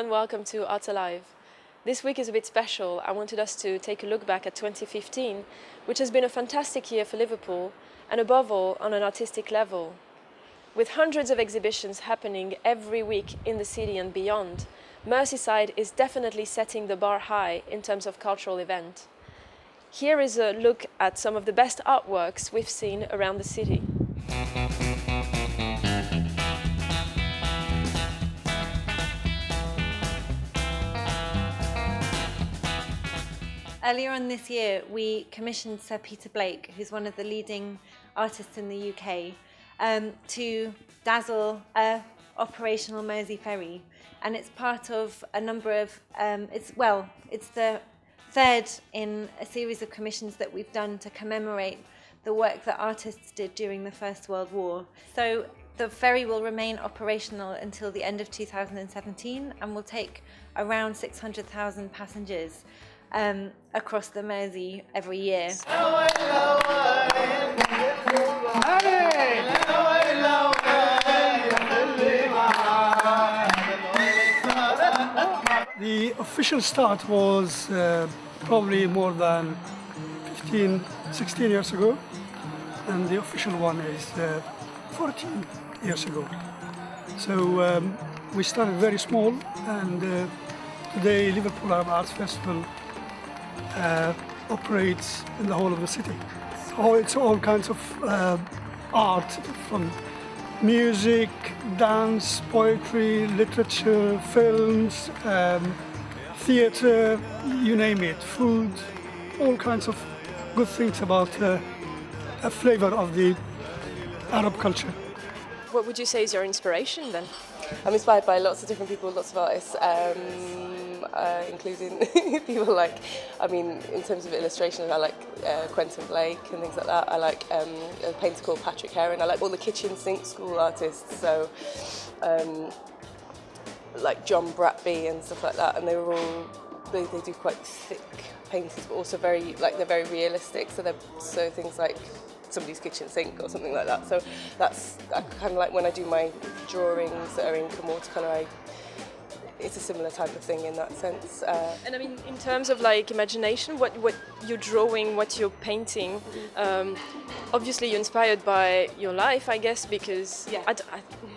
and welcome to Art Alive. This week is a bit special. I wanted us to take a look back at 2015, which has been a fantastic year for Liverpool, and above all, on an artistic level. With hundreds of exhibitions happening every week in the city and beyond, Merseyside is definitely setting the bar high in terms of cultural event. Here is a look at some of the best artworks we've seen around the city. Earlier on this year, we commissioned Sir Peter Blake, who's one of the leading artists in the UK, to dazzle a operational Mersey ferry. And it's part of a number of, it's the third in a series of commissions that we've done to commemorate the work that artists did during the First World War. So the ferry will remain operational until the end of 2017 and will take around 600,000 passengers across the Mersey every year. The official start was probably more than 16 years ago, and the official one is 14 years ago. So we started very small, and today Liverpool Arts Festival operates in the whole of the city. So it's all kinds of art, from music, dance, poetry, literature, films, theatre, you name it, food, all kinds of good things about a flavor of the Arab culture. What would you say is your inspiration then? I'm inspired by lots of different people, lots of artists, including people like, in terms of illustration, I like Quentin Blake and things like that. I like a painter called Patrick Heron. I like all the kitchen sink school artists, so like John Bratby and stuff like that. And they do quite thick paintings, but also they're very realistic. So things like somebody's kitchen sink or something like that. So that's kind of like when I do my drawings that are in watercolour, it's a similar type of thing in that sense. And in terms of like imagination, what you're drawing, what you're painting, obviously you're inspired by your life, I guess, because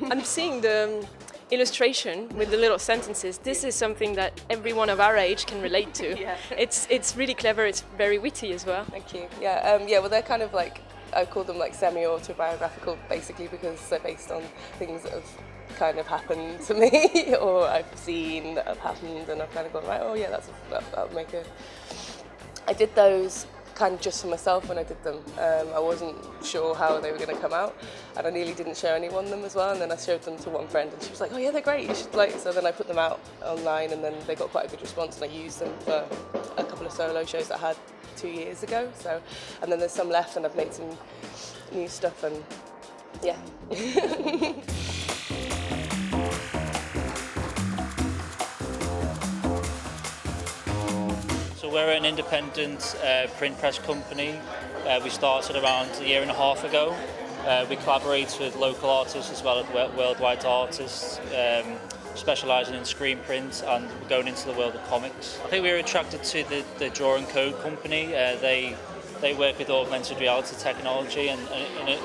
I'm seeing the illustration with the little sentences. This is something that everyone of our age can relate to. Yeah. It's really clever. It's very witty as well. Thank you. Well, they're kind of like, I call them like semi-autobiographical, basically, because they're based on things that have kind of happened to me or I've seen that have happened, and I've kind of gone, right, oh yeah, that'll make a... I did those kind of just for myself when I did them. I wasn't sure how they were going to come out, and I nearly didn't show anyone them as well, and then I showed them to one friend and she was like, oh yeah, they're great, you should like... So then I put them out online, and then they got quite a good response, and I used them for a couple of solo shows that I had 2 years ago. So, and then there's some left, and I've made some new stuff, and yeah. So we're an independent print press company. We started around a year and a half ago. We collaborate with local artists as well as worldwide artists, specialising in screen print and going into the world of comics. I think we were attracted to the Draw&Code company. They work with augmented reality technology, and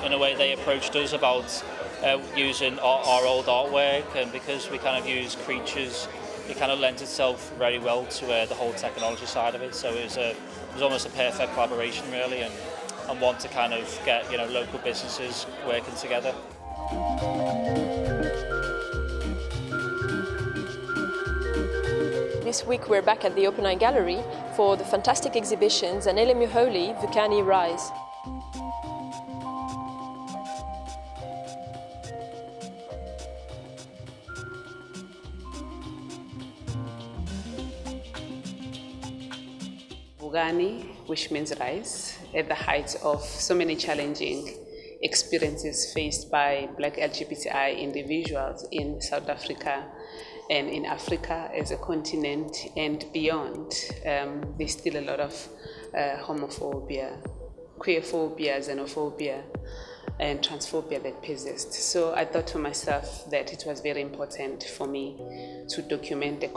in a way they approached us about using our old artwork, and because we kind of use creatures, it kind of lent itself very well to the whole technology side of it. So it was almost a perfect collaboration, really, and want to kind of get local businesses working together. This week we're back at the Open Eye Gallery for the fantastic exhibitions An Ele Muholi, Vulcani Rise. Vulcani, which means rise, at the height of so many challenging experiences faced by Black LGBTI individuals in South Africa and in Africa as a continent and beyond. There's still a lot of homophobia, queerphobia, xenophobia, and transphobia that persists. So I thought to myself that it was very important for me to document the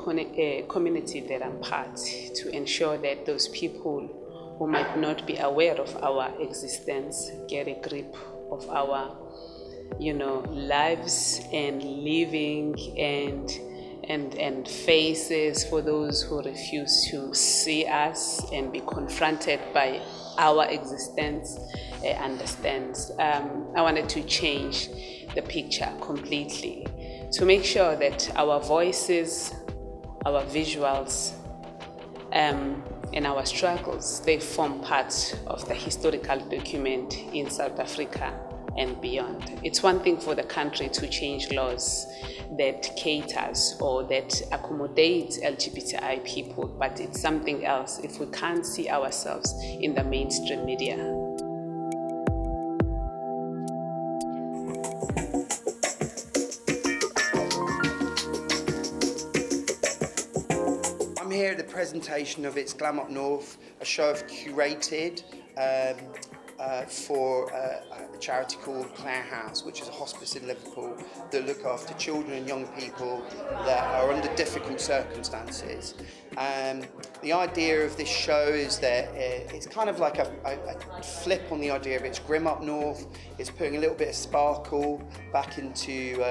community that I'm part, to ensure that those people who might not be aware of our existence get a grip of our, lives and living and faces for those who refuse to see us and be confronted by our existence understands. I wanted to change the picture completely to make sure that our voices, our visuals, and our struggles, they form part of the historical document in South Africa and beyond. It's one thing for the country to change laws that caters or that accommodates LGBTI people, but it's something else if we can't see ourselves in the mainstream media. I'm here at the presentation of It's Glam Up North, a show I've curated for a charity called Clare House, which is a hospice in Liverpool that look after children and young people that are under difficult circumstances. The idea of this show is that it's kind of like a flip on the idea of It's Grim Up North. It's putting a little bit of sparkle back into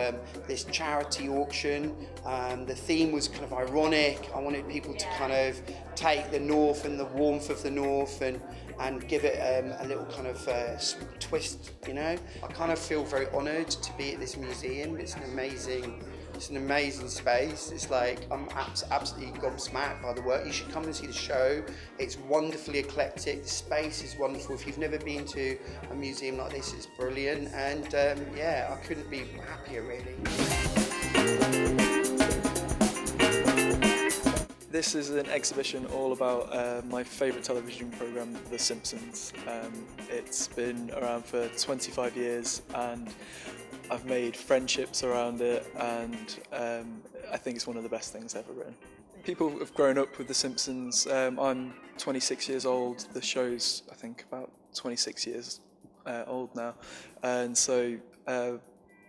this charity auction. The theme was kind of ironic. I wanted people to kind of take the North and the warmth of the North and give it a little kind of twist, I kind of feel very honoured to be at this museum. It's an amazing space. It's like, I'm absolutely gobsmacked by the work. You should come and see the show. It's wonderfully eclectic. The space is wonderful. If you've never been to a museum like this, it's brilliant. And I couldn't be happier, really. This is an exhibition all about my favourite television programme, The Simpsons. It's been around for 25 years and I've made friendships around it, and I think it's one of the best things ever written. People have grown up with The Simpsons. I'm 26 years old. The show's, I think, about 26 years old now. And so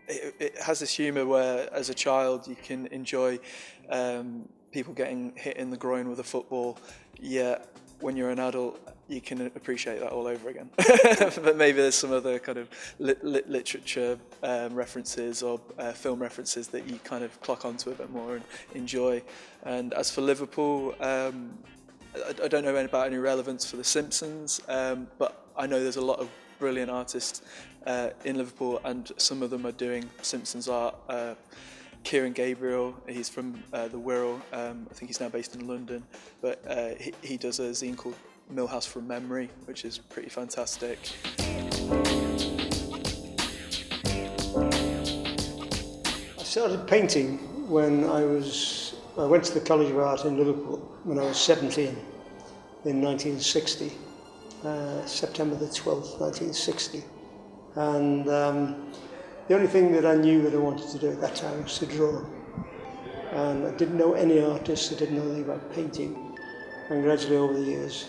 it has this humour where, as a child, you can enjoy people getting hit in the groin with a football, yet when you're an adult, you can appreciate that all over again. But maybe there's some other kind of literature references or film references that you kind of clock onto a bit more and enjoy. And as for Liverpool, I don't know about any relevance for The Simpsons, but I know there's a lot of brilliant artists in Liverpool, and some of them are doing Simpsons art. Kieran Gabriel, he's from the Wirral, I think he's now based in London, but he does a zine called Millhouse from Memory, which is pretty fantastic. I started painting when I went to the College of Art in Liverpool when I was 17 in 1960, September the 12th, 1960. And the only thing that I knew that I wanted to do at that time was to draw. And I didn't know any artists, I didn't know anything about painting. And gradually over the years,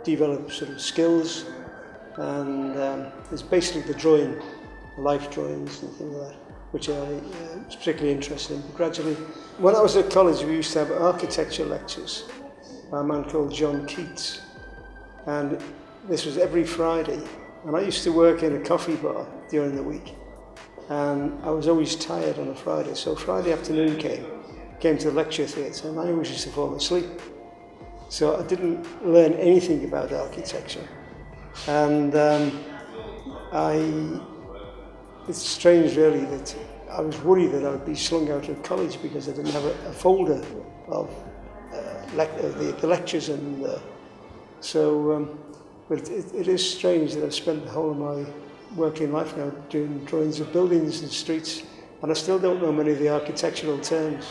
developed sort of skills. And it's basically the drawing, life drawings and things like that, which I was particularly interested in. But gradually, when I was at college, we used to have architecture lectures by a man called John Keats. And this was every Friday. And I used to work in a coffee bar during the week, and I was always tired on a Friday. So Friday afternoon came to the lecture theatre, and I always used to fall asleep. So I didn't learn anything about architecture. And it's strange really that I was worried that I would be slung out of college because I didn't have a folder of the lectures. And but it is strange that I've spent the whole of my working life now doing drawings of buildings and streets, and I still don't know many of the architectural terms.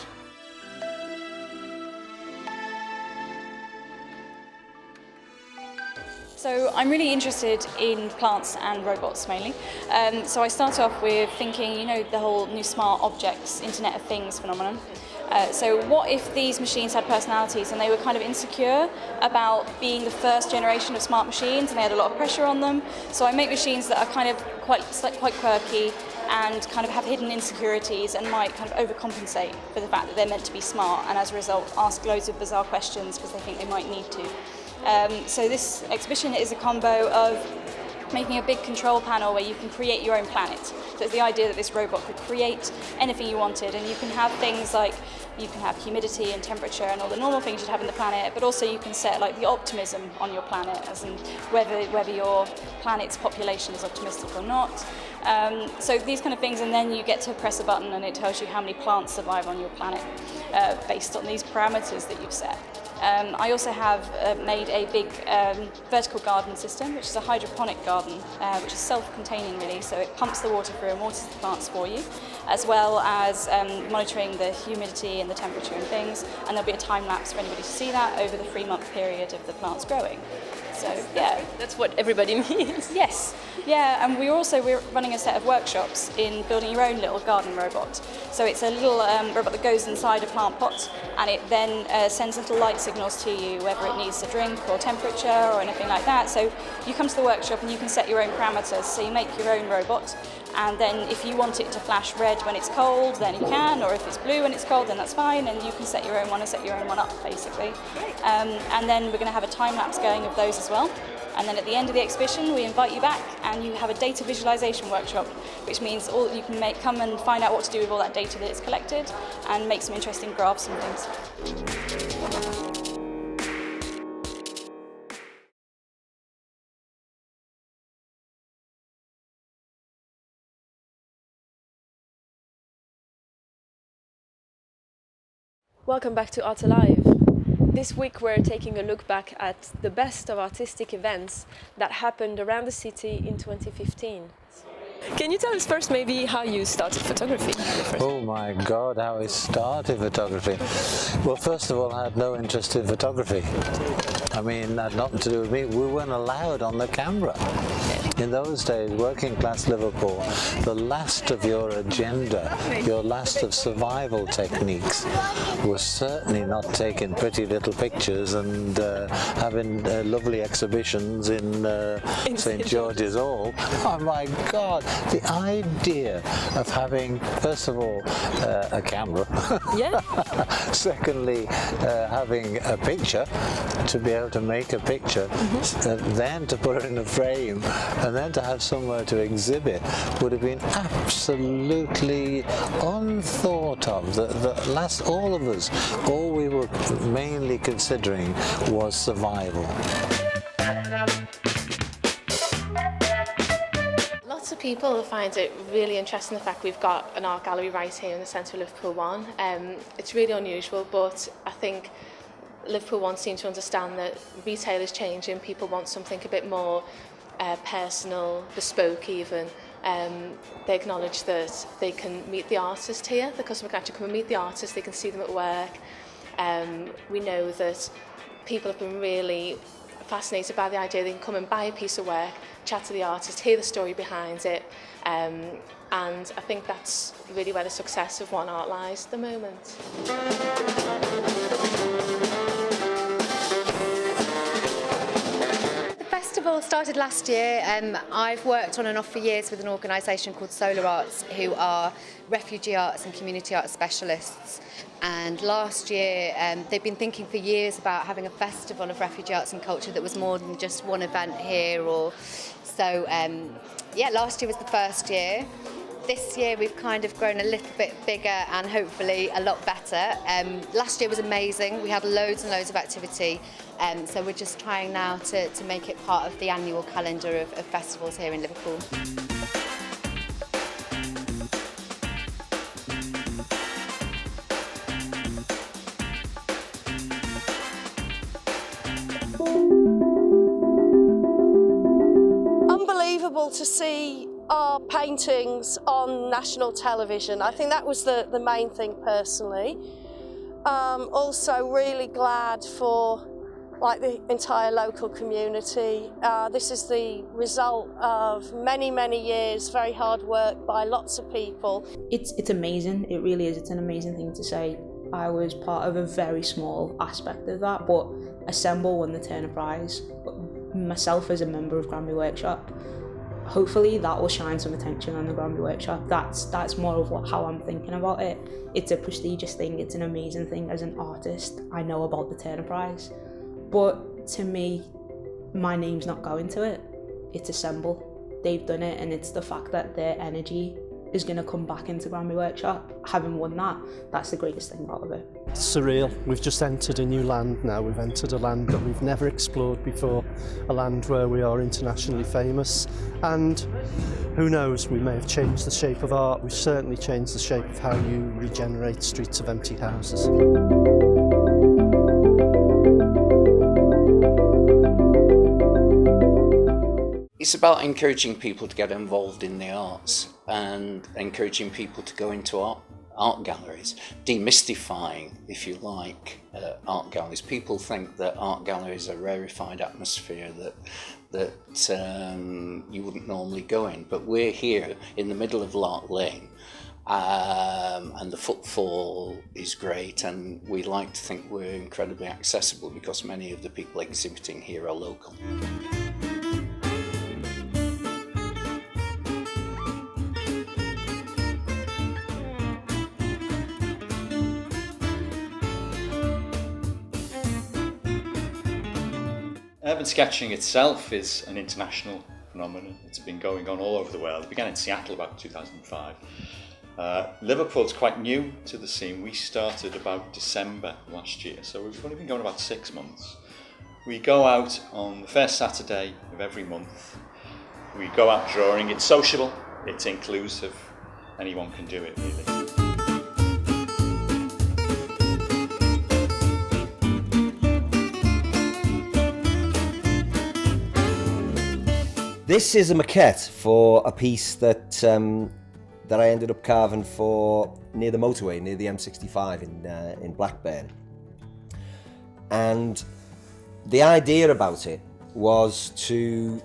So I'm really interested in plants and robots mainly. So I start off with thinking, the whole new smart objects, Internet of Things phenomenon. So what if these machines had personalities and they were kind of insecure about being the first generation of smart machines and they had a lot of pressure on them? So I make machines that are kind of quite quirky and kind of have hidden insecurities and might kind of overcompensate for the fact that they're meant to be smart, and as a result ask loads of bizarre questions because they think they might need to. So this exhibition is a combo of making a big control panel where you can create your own planet. So it's the idea that this robot could create anything you wanted, and you can have things like you can have humidity and temperature and all the normal things you'd have in the planet, but also you can set like the optimism on your planet, as in whether your planet's population is optimistic or not. So these kind of things, and then you get to press a button and it tells you how many plants survive on your planet based on these parameters that you've set. I also have made a big vertical garden system, which is a hydroponic garden, which is self-containing really, so it pumps the water through and waters the plants for you, as well as monitoring the humidity and the temperature and things, and there'll be a time lapse for anybody to see that over the 3-month period of the plants growing. So yeah, That's what everybody needs. yes, yeah, and we're running a set of workshops in building your own little garden robot. So it's a little robot that goes inside a plant pot, and it then sends little light signals to you, whether it needs a drink or temperature or anything like that. So you come to the workshop and you can set your own parameters. So you make your own robot, and then if you want it to flash red when it's cold, then you can, or if it's blue when it's cold, then that's fine, and you can set your own one and set your own one up, basically. And then we're going to have a time lapse going of those as well. And then at the end of the exhibition, we invite you back and you have a data visualization workshop, which means you can come and find out what to do with all that data that is collected and make some interesting graphs and things. Welcome back to Art Alive. This week we're taking a look back at the best of artistic events that happened around the city in 2015. Can you tell us first maybe how you started photography? Oh my God, how I started photography. Well, first of all, I had no interest in photography. I mean, that had nothing to do with me. We weren't allowed on the camera. In those days, working class Liverpool, the last of your agenda, your last of survival techniques was certainly not taking pretty little pictures and having lovely exhibitions in St. George's Hall. Oh my God, the idea of having, first of all, a camera. Yeah. Secondly, having a picture, to be able to make a picture, then to put it in a frame, and then to have somewhere to exhibit would have been absolutely unthought of. All of us, all we were mainly considering was survival. Lots of people find it really interesting the fact we've got an art gallery right here in the centre of Liverpool 1. It's really unusual, but I think Liverpool 1 seem to understand that retail is changing. People want something a bit more personal, bespoke even. They acknowledge that they can meet the artist here. The customer can actually come and meet the artist. They can see them at work. We know that people have been really fascinated by the idea they can come and buy a piece of work, chat to the artist, hear the story behind it, and I think that's really where the success of One Art lies at the moment. The festival started last year. I've worked on and off for years with an organisation called Solar Arts, who are refugee arts and community arts specialists. And last year, they've been thinking for years about having a festival of refugee arts and culture that was more than just one event here. Last year was the first year. This year we've kind of grown a little bit bigger and hopefully a lot better. Last year was amazing. We had loads and loads of activity. So we're just trying now to make it part of the annual calendar of festivals here in Liverpool. Unbelievable to see our paintings on national television. I think that was the main thing personally. Also really glad for the entire local community. This is the result of many years, very hard work by lots of people. It's amazing, it really is. It's an amazing thing to say I was part of a very small aspect of that, but Assemble won the Turner Prize. Myself as a member of Granby Workshop, hopefully that will shine some attention on the Granby Workshop. That's more of how I'm thinking about it. It's a prestigious thing, it's an amazing thing. As an artist, I know about the Turner Prize, but to me, my name's not going to it. It's Assemble. They've done it, and it's the fact that their energy is going to come back into Granby Workshop. Having won that, that's the greatest thing out of it. It's surreal. We've just entered a new land now. We've entered a land that we've never explored before, a land where we are internationally famous, and who knows, we may have changed the shape of art. We've certainly changed the shape of how you regenerate streets of empty houses. It's about encouraging people to get involved in the arts and encouraging people to go into art galleries, demystifying, if you like, art galleries. People think that art galleries are a rarefied atmosphere that you wouldn't normally go in, but we're here in the middle of Lark Lane, and the footfall is great, and we like to think we're incredibly accessible because many of the people exhibiting here are local. Urban sketching itself is an international phenomenon. It's been going on all over the world. It began in Seattle about 2005. Liverpool's quite new to the scene. We started about December last year, so we've only been going about 6 months. We go out on the first Saturday of every month. We go out drawing. It's sociable, it's inclusive, anyone can do it really. This is a maquette for a piece that I ended up carving for near the motorway, near the M65 in Blackburn. And the idea about it was to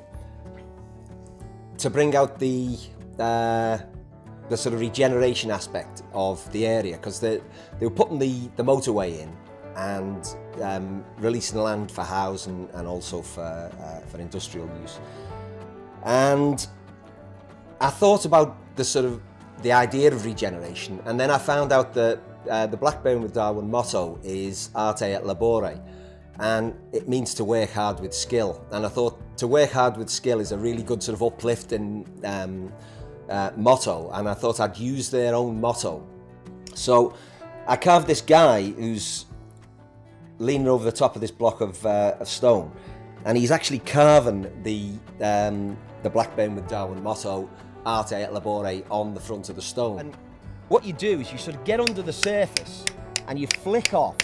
bring out the sort of regeneration aspect of the area, because they were putting the motorway in and releasing the land for housing and also for industrial use. And I thought about the idea of regeneration, and then I found out that the Blackburn with Darwin motto is Arte et Labore, and it means to work hard with skill. And I thought to work hard with skill is a really good sort of uplifting motto, and I thought I'd use their own motto. So I carved this guy who's leaning over the top of this block of stone, and he's actually carving the Blackburn with Darwin motto, Arte et Labore, on the front of the stone. And what you do is you sort of get under the surface and you flick off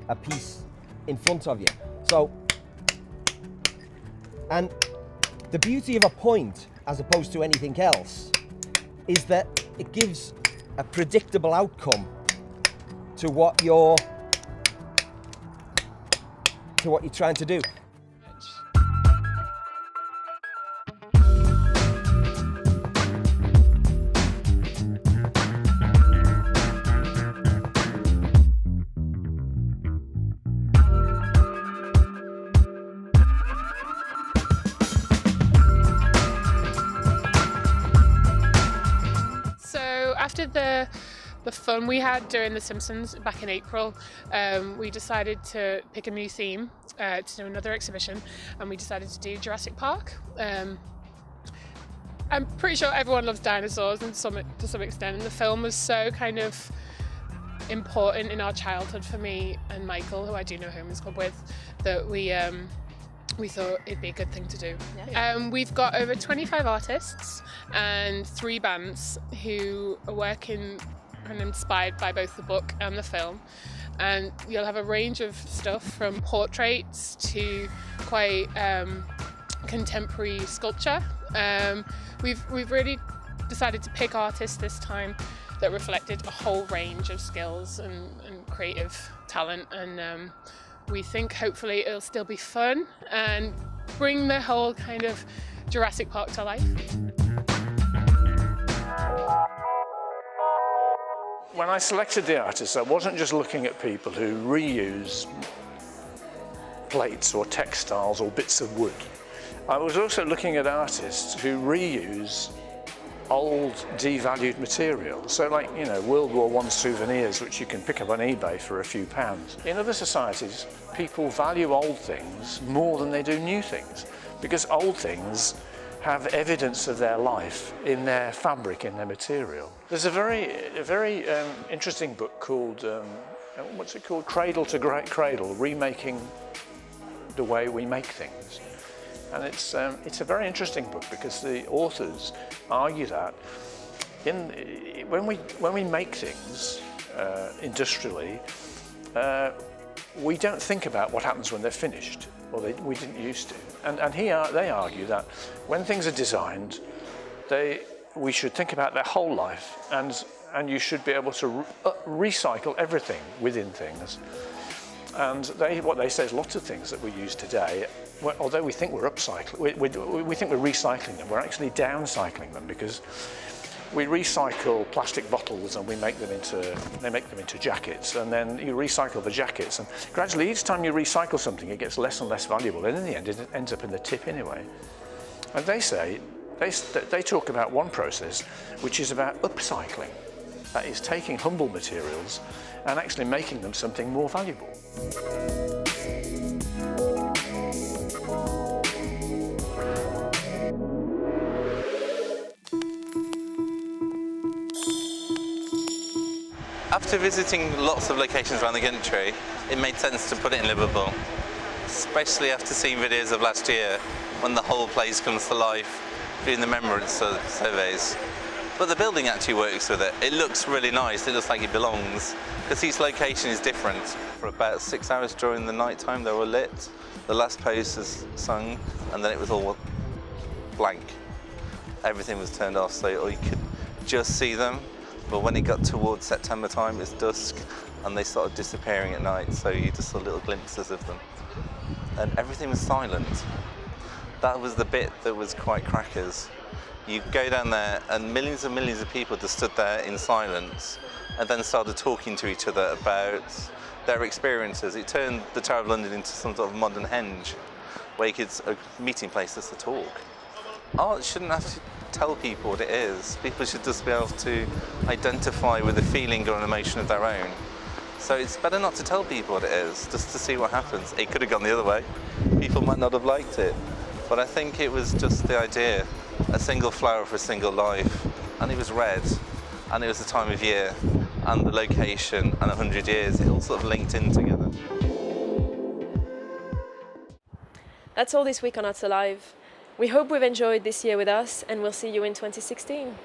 a piece in front of you. So, and the beauty of a point, as opposed to anything else, is that it gives a predictable outcome to what you're trying to do. After the fun we had during The Simpsons back in April, we decided to pick a new theme to do another exhibition, and we decided to do Jurassic Park. I'm pretty sure everyone loves dinosaurs to some extent, and the film was so kind of important in our childhood for me and Michael, who I do know Homer's Club with, that we thought it'd be a good thing to do. Yeah. We've got over 25 artists and 3 bands who are working and inspired by both the book and the film. And you'll have a range of stuff from portraits to quite contemporary sculpture. We've really decided to pick artists this time that reflected a whole range of skills and creative talent, and we think hopefully it'll still be fun and bring the whole kind of Jurassic Park to life. When I selected the artists, I wasn't just looking at people who reuse plates or textiles or bits of wood. I was also looking at artists who reuse old devalued material. So like, you know, World War I souvenirs which you can pick up on eBay for a few pounds. In other societies, people value old things more than they do new things, because old things have evidence of their life in their fabric, in their material. There's a very interesting book called, what's it called? Cradle to Cradle, Remaking the Way We Make Things. And it's a very interesting book because the authors argue that when we make things industrially, we don't think about what happens when they're finished, or we didn't used to. And here they argue that when things are designed, we should think about their whole life, and you should be able to recycle everything within things. And what they say is lots of things that we use today, although we think we're upcycling, we think we're recycling them, we're actually downcycling them, because we recycle plastic bottles and they make them into jackets, and then you recycle the jackets, and gradually each time you recycle something it gets less and less valuable, and in the end it ends up in the tip anyway. And they say, they talk about one process which is about upcycling, that is taking humble materials and actually making them something more valuable. After visiting lots of locations around the country, it made sense to put it in Liverpool, especially after seeing videos of last year when the whole place comes to life doing the remembrance surveys. But the building actually works with it. It looks really nice, it looks like it belongs, because each location is different. For about 6 hours during the night time they were lit, the last post was sung, and then it was all blank. Everything was turned off, so you could just see them. But when it got towards September time, it's dusk, and they started disappearing at night, so you just saw little glimpses of them. And everything was silent. That was the bit that was quite crackers. You go down there, and millions of people just stood there in silence, and then started talking to each other about their experiences. It turned the Tower of London into some sort of modern henge, where you could, a meeting place just to talk. Art shouldn't have to tell people what it is. People should just be able to identify with a feeling or an emotion of their own. So it's better not to tell people what it is, just to see what happens. It could have gone the other way. People might not have liked it. But I think it was just the idea, a single flower for a single life. And it was red, and it was the time of year, and the location, and 100 years. It all sort of linked in together. That's all this week on Arts Alive. We hope we've enjoyed this year with us, and we'll see you in 2016.